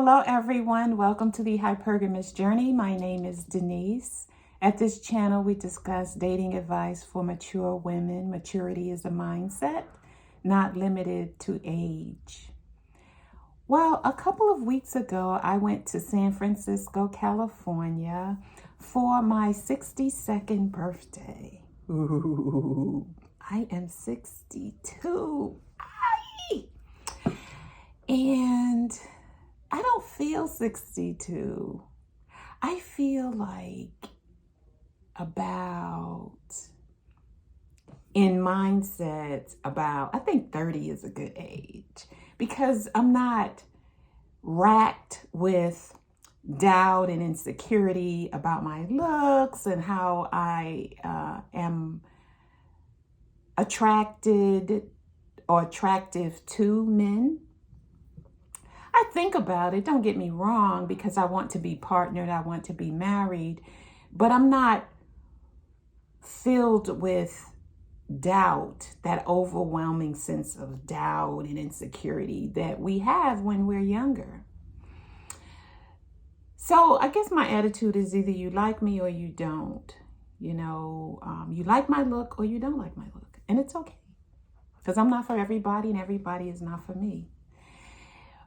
Hello everyone, welcome to the Hypergamous Journey. My name is Denise. At this channel we discuss dating advice for mature women. Maturity is a mindset, not limited to age. Well, a couple of weeks ago I went to San Francisco, California for my 62nd birthday. Ooh, I am 62. Aye. And I don't feel 62. I feel like I think 30 is a good age because I'm not racked with doubt and insecurity about my looks and how I am attracted or attractive to men. I think about it, don't get me wrong, because I want to be partnered, I want to be married, but I'm not filled with doubt, that overwhelming sense of doubt and insecurity that we have when we're younger. So I guess my attitude is either you like me or you don't. You like my look or you don't like my look. And it's okay, because I'm not for everybody and everybody is not for me.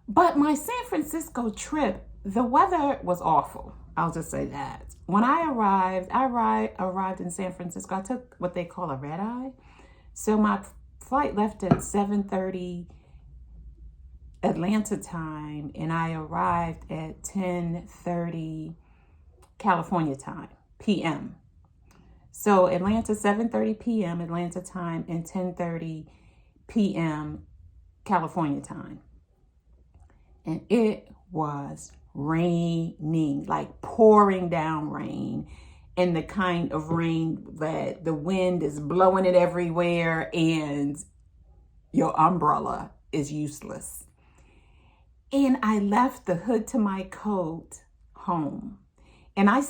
But my San Francisco trip, the weather was awful. I'll just say that. When I arrived in San Francisco, I took what they call a red eye. So my flight left at 7:30 Atlanta time, and I arrived at 10:30 California time, p.m. So Atlanta, 7:30 p.m. Atlanta time, and 10:30 p.m. California time. And it was raining, like pouring down rain, and the kind of rain that the wind is blowing it everywhere and your umbrella is useless. And I left the hood to my coat home. And I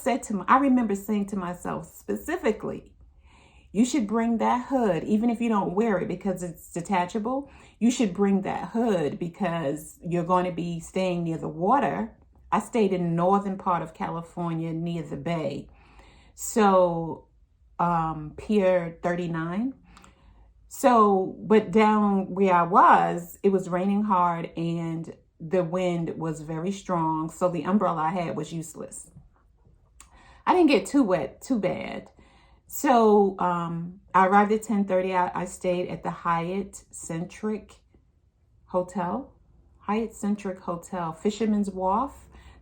remember saying to myself specifically, you should bring that hood, even if you don't wear it because it's detachable. You should bring that hood because you're going to be staying near the water. I stayed in the northern part of California near the bay. So Pier 39. So, but down where I was, it was raining hard and the wind was very strong. So the umbrella I had was useless. I didn't get too wet, too bad. So I arrived at 10:30. I stayed at the Hyatt Centric Hotel, Fisherman's Wharf.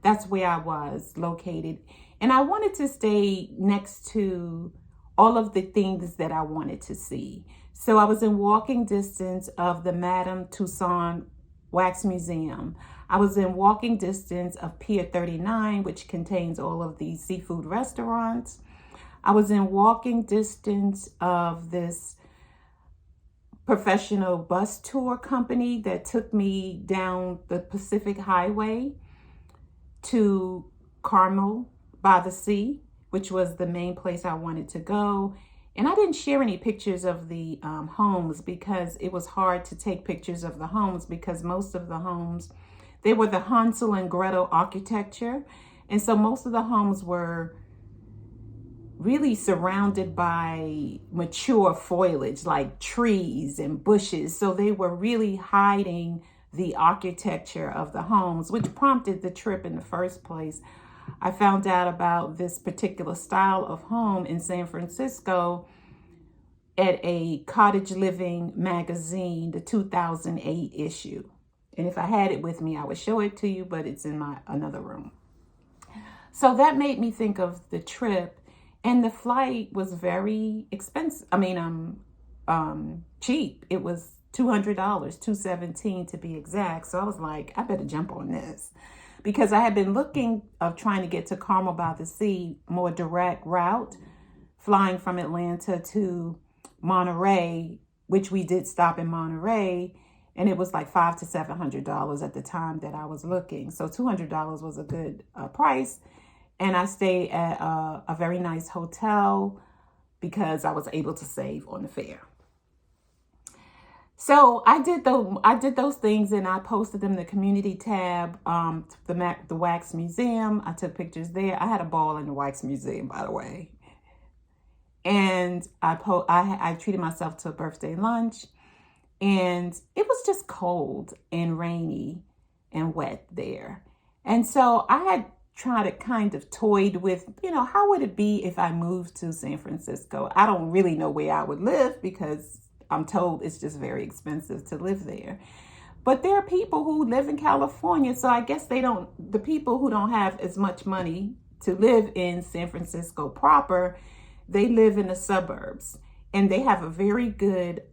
That's where I was located. And I wanted to stay next to all of the things that I wanted to see. So I was in walking distance of the Madame Tussauds Wax Museum. I was in walking distance of Pier 39, which contains all of these seafood restaurants. I was in walking distance of this professional bus tour company that took me down the Pacific Highway to Carmel by the Sea, which was the main place I wanted to go. And I didn't share any pictures of the homes because it was hard to take pictures of the homes because most of the homes, they were the Hansel and Gretel architecture. And so most of the homes were really surrounded by mature foliage like trees and bushes. So they were really hiding the architecture of the homes, which prompted the trip in the first place. I found out about this particular style of home in San Francisco at a Cottage Living magazine, the 2008 issue. And if I had it with me, I would show it to you, but it's in another room. So that made me think of the trip. And the flight was very expensive. Cheap. It was $200, $217 to be exact. So I was like, I better jump on this because I had been looking of trying to get to Carmel by the Sea, more direct route, flying from Atlanta to Monterey, which we did stop in Monterey. And it was like $500 to $700 at the time that I was looking. So $200 was a good price. And I stayed at a very nice hotel because I was able to save on the fare. So I did those things, and I posted them in the community tab, the Wax Museum. I took pictures there. I had a ball in the Wax Museum, by the way. And I treated myself to a birthday lunch, and it was just cold and rainy and wet there. And so I had tried to kind of toyed with, how would it be if I moved to San Francisco? I don't really know where I would live because I'm told it's just very expensive to live there. But there are people who live in California, so I guess the people who don't have as much money to live in San Francisco proper, they live in the suburbs, and they have a very good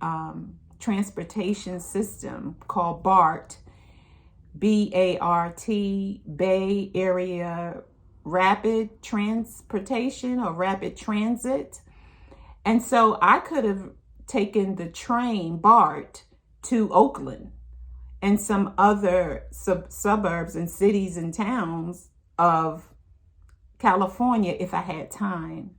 transportation system called BART, BART, Bay Area Rapid Transportation or Rapid Transit. And so I could have taken the train BART to Oakland and some other suburbs and cities and towns of California if I had time.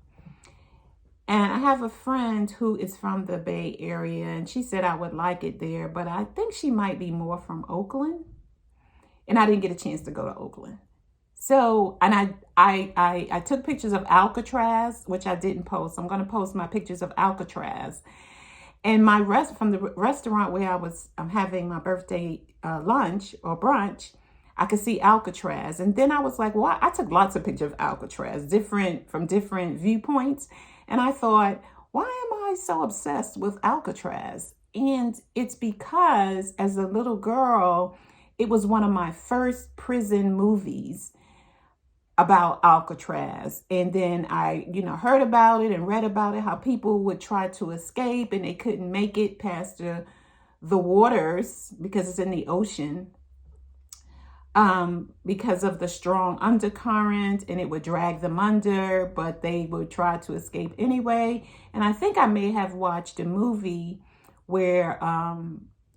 And I have a friend who is from the Bay Area, and she said I would like it there, but I think she might be more from Oakland. And I didn't get a chance to go to Oakland. So, and I took pictures of Alcatraz, which I didn't post. I'm going to post my pictures of Alcatraz. And from the restaurant where I'm having my birthday lunch or brunch, I could see Alcatraz. And then I was like, well, I took lots of pictures of Alcatraz, from different viewpoints. And I thought, why am I so obsessed with Alcatraz? And it's because as a little girl, it was one of my first prison movies about Alcatraz. And then I, heard about it and read about it, how people would try to escape and they couldn't make it past the waters because it's in the ocean. Because of the strong undercurrent, and it would drag them under, but they would try to escape anyway. And I think I may have watched a movie where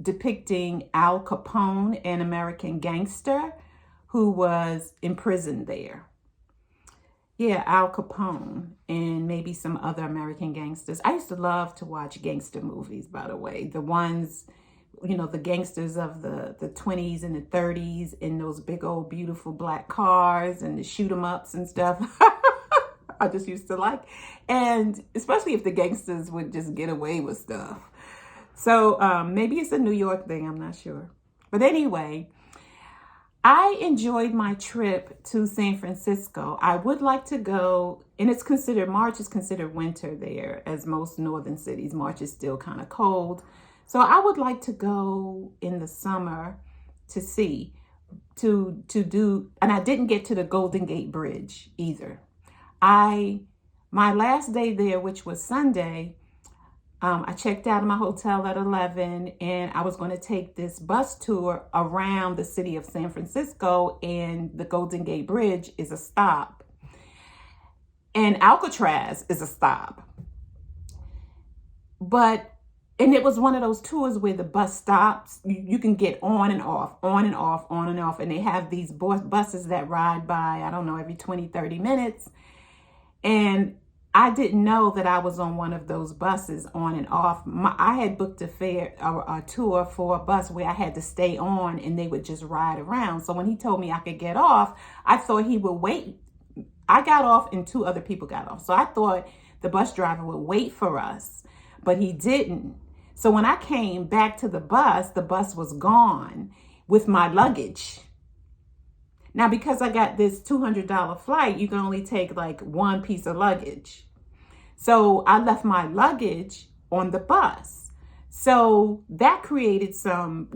depicting Al Capone, an American gangster who was imprisoned there. Yeah, Al Capone and maybe some other American gangsters. I used to love to watch gangster movies, by the way. The ones, the gangsters of the 20s and the 30s in those big old beautiful black cars and the shoot 'em ups and stuff. I just used to like. And especially if the gangsters would just get away with stuff. So maybe it's a New York thing, I'm not sure. But anyway, I enjoyed my trip to San Francisco. I would like to go, and March is considered winter there, as most northern cities. March is still kind of cold. So I would like to go in the summer to do, and I didn't get to the Golden Gate Bridge either. My last day there, which was Sunday, I checked out of my hotel at 11, and I was going to take this bus tour around the city of San Francisco, and the Golden Gate Bridge is a stop. And Alcatraz is a stop. And it was one of those tours where the bus stops. You can get on and off, on and off, on and off. And they have these buses that ride by, I don't know, every 20, 30 minutes. And I didn't know that I was on one of those buses on and off. I had booked a tour for a bus where I had to stay on and they would just ride around. So when he told me I could get off, I thought he would wait. I got off and two other people got off. So I thought the bus driver would wait for us, but he didn't. So when I came back to the bus was gone with my luggage. Now, because I got this $200 flight, you can only take like one piece of luggage. So I left my luggage on the bus. So that created some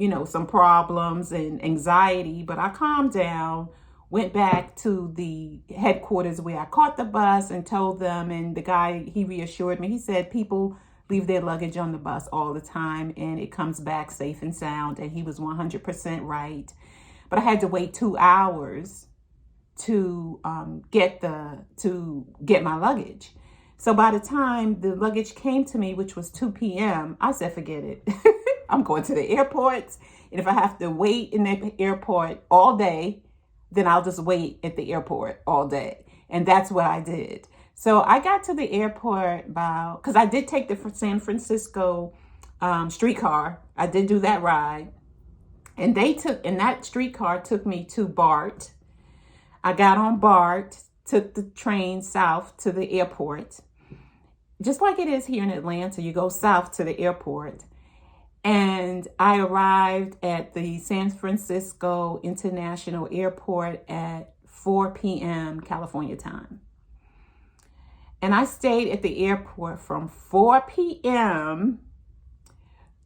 problems and anxiety, but I calmed down, went back to the headquarters where I caught the bus and told them, and the guy, he reassured me. He said people leave their luggage on the bus all the time and it comes back safe and sound, and he was 100% right. But I had to wait 2 hours to get my luggage. So by the time the luggage came to me, which was 2 p.m., I said, forget it. I'm going to the airport. And if I have to wait in the airport all day, then I'll just wait at the airport all day. And that's what I did. So I got to the airport because I did take the San Francisco streetcar. I did do that ride. And that streetcar took me to BART. I got on BART, took the train south to the airport. Just like it is here in Atlanta, you go south to the airport. And I arrived at the San Francisco International Airport at 4 p.m. California time. And I stayed at the airport from 4 p.m.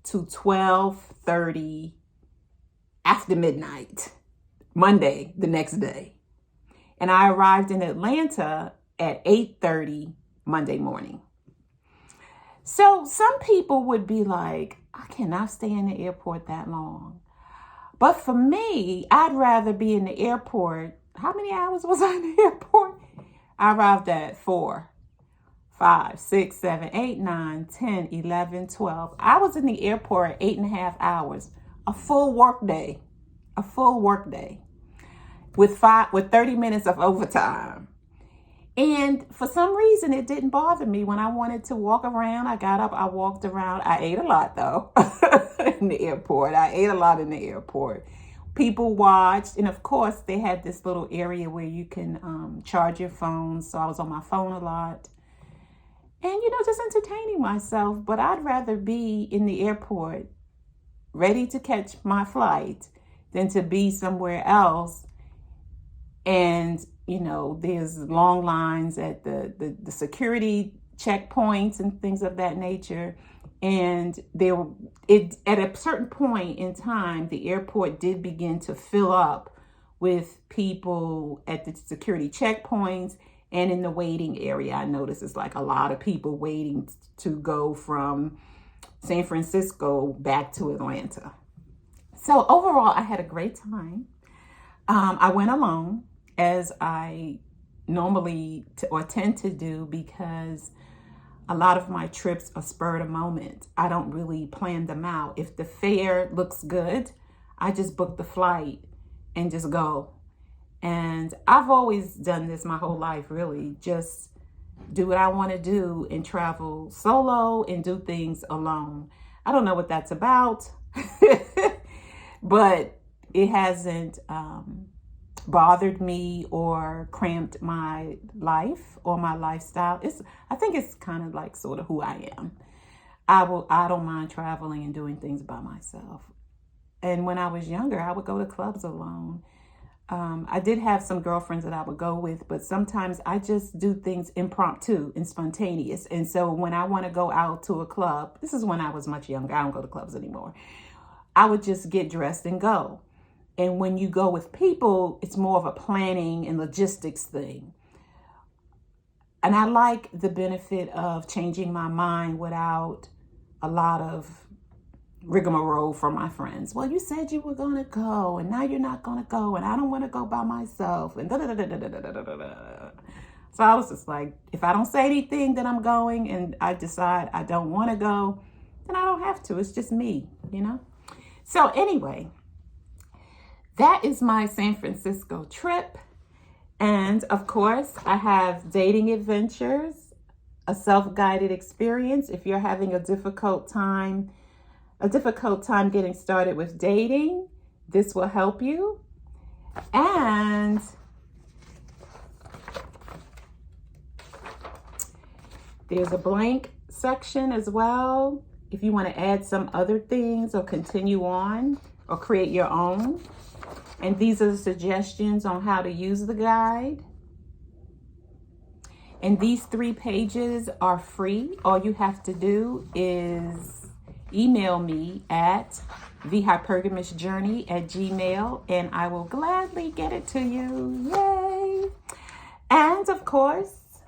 to 12:30 after midnight, Monday, the next day. And I arrived in Atlanta at 8:30 Monday morning. So some people would be like, I cannot stay in the airport that long. But for me, I'd rather be in the airport. How many hours was I in the airport? I arrived at 4, 5, 6, 7, 8, 9, 10, 11, 12. I was in the airport 8.5 hours, a full work day, with 30 minutes of overtime. And for some reason, it didn't bother me. When I wanted to walk around, I got up, I walked around. I ate a lot, though, in the airport. People watched. And, of course, they had this little area where you can charge your phone. So I was on my phone a lot. And, just entertaining myself. But I'd rather be in the airport ready to catch my flight than to be somewhere else. And there's long lines at the security checkpoints and things of that nature. And at a certain point in time, the airport did begin to fill up with people at the security checkpoints and in the waiting area. I noticed it's like a lot of people waiting to go from San Francisco back to Atlanta. So overall, I had a great time. I went alone, as I normally tend to do, because a lot of my trips are spur of the moment. I don't really plan them out. If the fare looks good, I just book the flight and just go. And I've always done this my whole life, really. Just do what I want to do and travel solo and do things alone. I don't know what that's about, but it hasn't bothered me or cramped my life or my lifestyle. I think it's kind of like sort of who I am. I don't mind traveling and doing things by myself. And when I was younger, I would go to clubs alone. I did have some girlfriends that I would go with, but sometimes I just do things impromptu and spontaneous. And so when I want to go out to a club, this is when I was much younger. I don't go to clubs anymore. I would just get dressed and go. And when you go with people, it's more of a planning and logistics thing. And I like the benefit of changing my mind without a lot of rigmarole from my friends. Well, you said you were going to go, and now you're not going to go, and I don't want to go by myself, and da-da-da-da-da-da-da-da-da. So I was just like, if I don't say anything that I'm going and I decide I don't want to go, then I don't have to. It's just me, So anyway, that is my San Francisco trip. And of course, I have dating adventures, a self-guided experience. If you're having a difficult time getting started with dating, this will help you. And there's a blank section as well if you want to add some other things or continue on or create your own. And these are the suggestions on how to use the guide. And these 3 pages are free. All you have to do is email me at thehypergamishjourney@gmail.com, and I will gladly get it to you. Yay! And of course,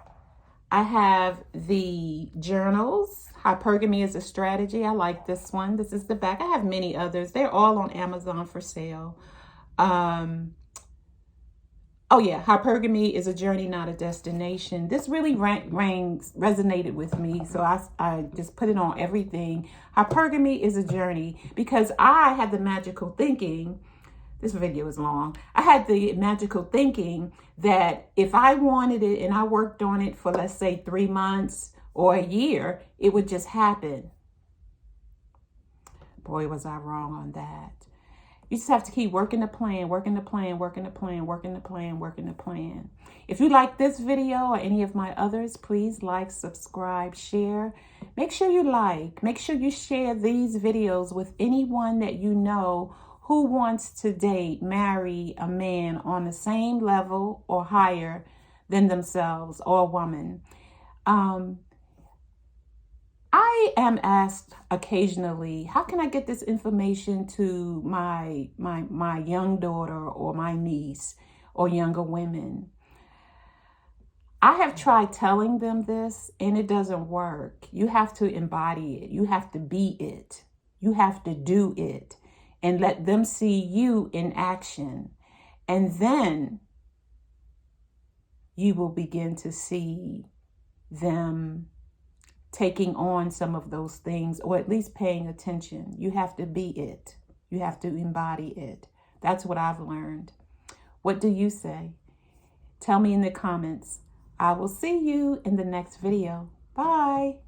I have the journals. Hypergamy is a strategy. I like this one. This is the back. I have many others. They're all on Amazon for sale. Hypergamy is a journey, not a destination. This really resonated with me, so I just put it on everything. Hypergamy is a journey because I had the magical thinking, this video is long, I had the magical thinking that if I wanted it and I worked on it for, let's say, 3 months or a year, it would just happen. Boy, was I wrong on that. You just have to keep working the plan, working the plan, working the plan, working the plan, working the plan. If you like this video or any of my others, please like, subscribe, share. Make sure you like. Make sure you share these videos with anyone that you know who wants to date, marry a man on the same level or higher than themselves, or a woman. I am asked occasionally, how can I get this information to my young daughter or my niece or younger women? I have tried telling them this and it doesn't work. You have to embody it. You have to be it. You have to do it and let them see you in action. And then you will begin to see them taking on some of those things, or at least paying attention. You have to be it. You have to embody it. That's what I've learned. What do you say? Tell me in the comments. I will see you in the next video. Bye.